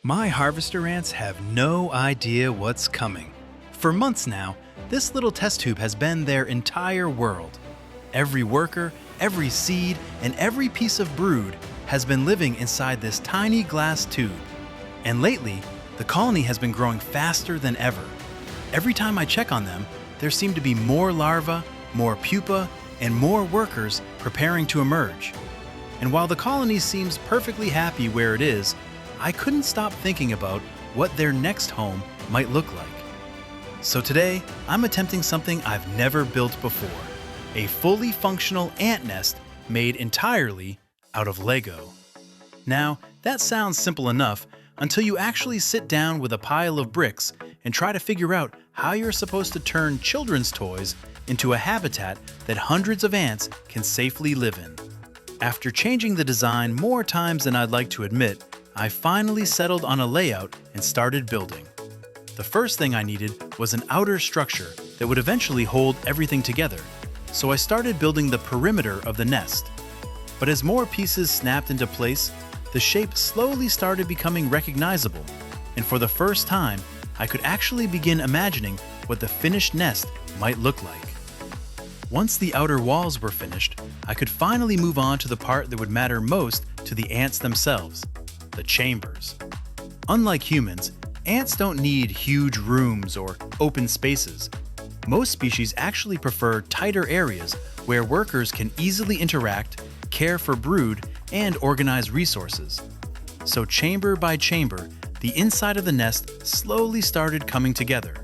My harvester ants have no idea what's coming. For months now, this little test tube has been their entire world. Every worker, every seed, and every piece of brood has been living inside this tiny glass tube. And lately, the colony has been growing faster than ever. Every time I check on them, there seem to be more larvae, more pupa, and more workers preparing to emerge. And while the colony seems perfectly happy where it is, I couldn't stop thinking about what their next home might look like. So today, I'm attempting something I've never built before, a fully functional ant nest made entirely out of Lego. Now, that sounds simple enough until you actually sit down with a pile of bricks and try to figure out how you're supposed to turn children's toys into a habitat that hundreds of ants can safely live in. After changing the design more times than I'd like to admit, I finally settled on a layout and started building. The first thing I needed was an outer structure that would eventually hold everything together, so I started building the perimeter of the nest. But as more pieces snapped into place, the shape slowly started becoming recognizable, and for the first time, I could actually begin imagining what the finished nest might look like. Once the outer walls were finished, I could finally move on to the part that would matter most to the ants themselves, the chambers. Unlike humans, ants don't need huge rooms or open spaces. Most species actually prefer tighter areas where workers can easily interact, care for brood, and organize resources. So chamber by chamber, the inside of the nest slowly started coming together.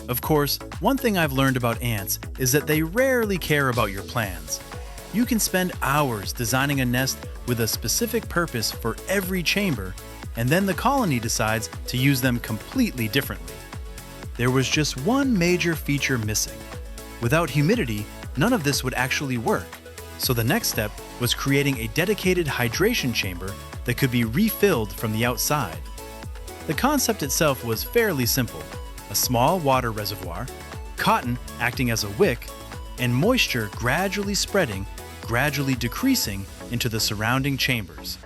Of course, one thing I've learned about ants is that they rarely care about your plans. You can spend hours designing a nest with a specific purpose for every chamber, and then the colony decides to use them completely differently. There was just one major feature missing. Without humidity, none of this would actually work. So the next step was creating a dedicated hydration chamber that could be refilled from the outside. The concept itself was fairly simple: a small water reservoir, cotton acting as a wick, and moisture gradually spreading, gradually decreasing into the surrounding chambers.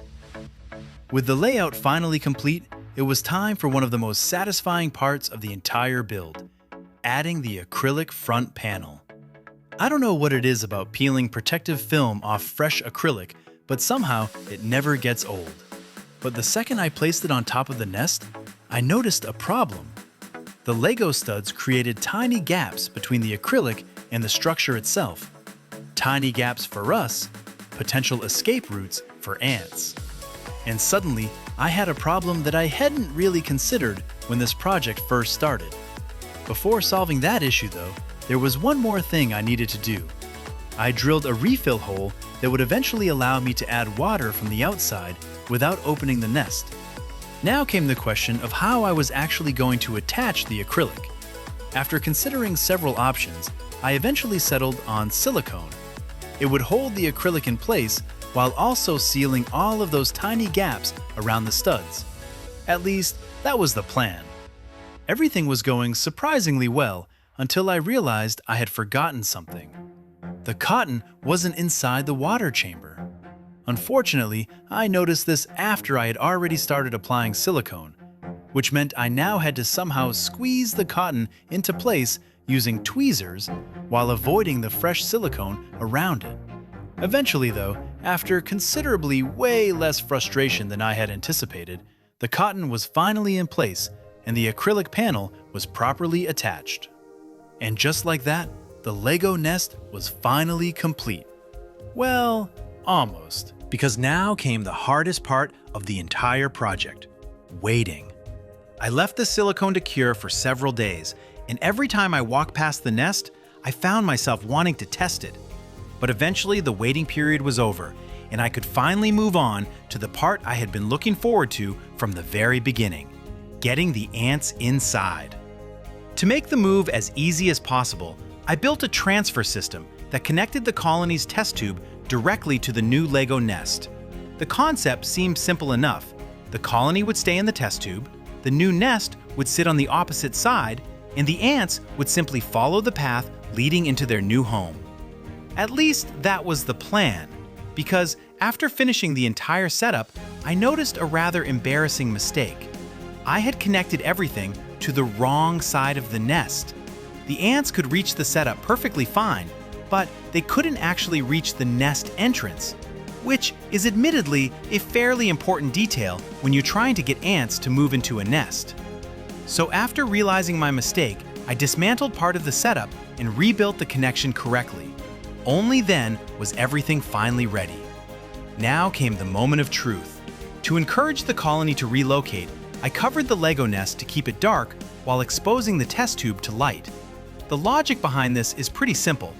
With the layout finally complete, it was time for one of the most satisfying parts of the entire build: adding the acrylic front panel. I don't know what it is about peeling protective film off fresh acrylic, but somehow it never gets old. But the second I placed it on top of the nest, I noticed a problem. The Lego studs created tiny gaps between the acrylic and the structure itself. Tiny gaps for us, potential escape routes for ants. And suddenly, I had a problem that I hadn't really considered when this project first started. Before solving that issue though, there was one more thing I needed to do. I drilled a refill hole that would eventually allow me to add water from the outside without opening the nest. Now came the question of how I was actually going to attach the acrylic. After considering several options, I eventually settled on silicone. It would hold the acrylic in place while also sealing all of those tiny gaps around the studs. At least, that was the plan. Everything was going surprisingly well until I realized I had forgotten something. The cotton wasn't inside the water chamber. Unfortunately, I noticed this after I had already started applying silicone, which meant I now had to somehow squeeze the cotton into place using tweezers while avoiding the fresh silicone around it. Eventually though, after considerably way less frustration than I had anticipated, the cotton was finally in place and the acrylic panel was properly attached. And just like that, the Lego nest was finally complete. Well, almost. Because now came the hardest part of the entire project: waiting. I left the silicone to cure for several days, and every time I walked past the nest, I found myself wanting to test it. But eventually the waiting period was over, and I could finally move on to the part I had been looking forward to from the very beginning: getting the ants inside. To make the move as easy as possible, I built a transfer system that connected the colony's test tube directly to the new Lego nest. The concept seemed simple enough. The colony would stay in the test tube, the new nest would sit on the opposite side, and the ants would simply follow the path leading into their new home. At least that was the plan, because after finishing the entire setup, I noticed a rather embarrassing mistake. I had connected everything to the wrong side of the nest. The ants could reach the setup perfectly fine, but they couldn't actually reach the nest entrance, which is admittedly a fairly important detail when you're trying to get ants to move into a nest. So after realizing my mistake, I dismantled part of the setup and rebuilt the connection correctly. Only then was everything finally ready. Now came the moment of truth. To encourage the colony to relocate, I covered the Lego nest to keep it dark while exposing the test tube to light. The logic behind this is pretty simple.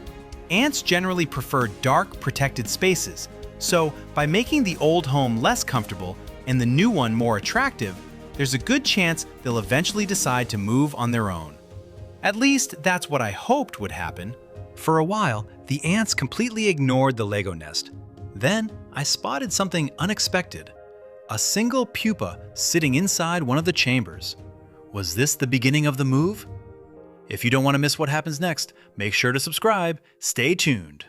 Ants generally prefer dark, protected spaces, so by making the old home less comfortable and the new one more attractive, there's a good chance they'll eventually decide to move on their own. At least that's what I hoped would happen. For a while, the ants completely ignored the Lego nest. Then I spotted something unexpected. A single pupa sitting inside one of the chambers. Was this the beginning of the move? If you don't want to miss what happens next, make sure to subscribe. Stay tuned.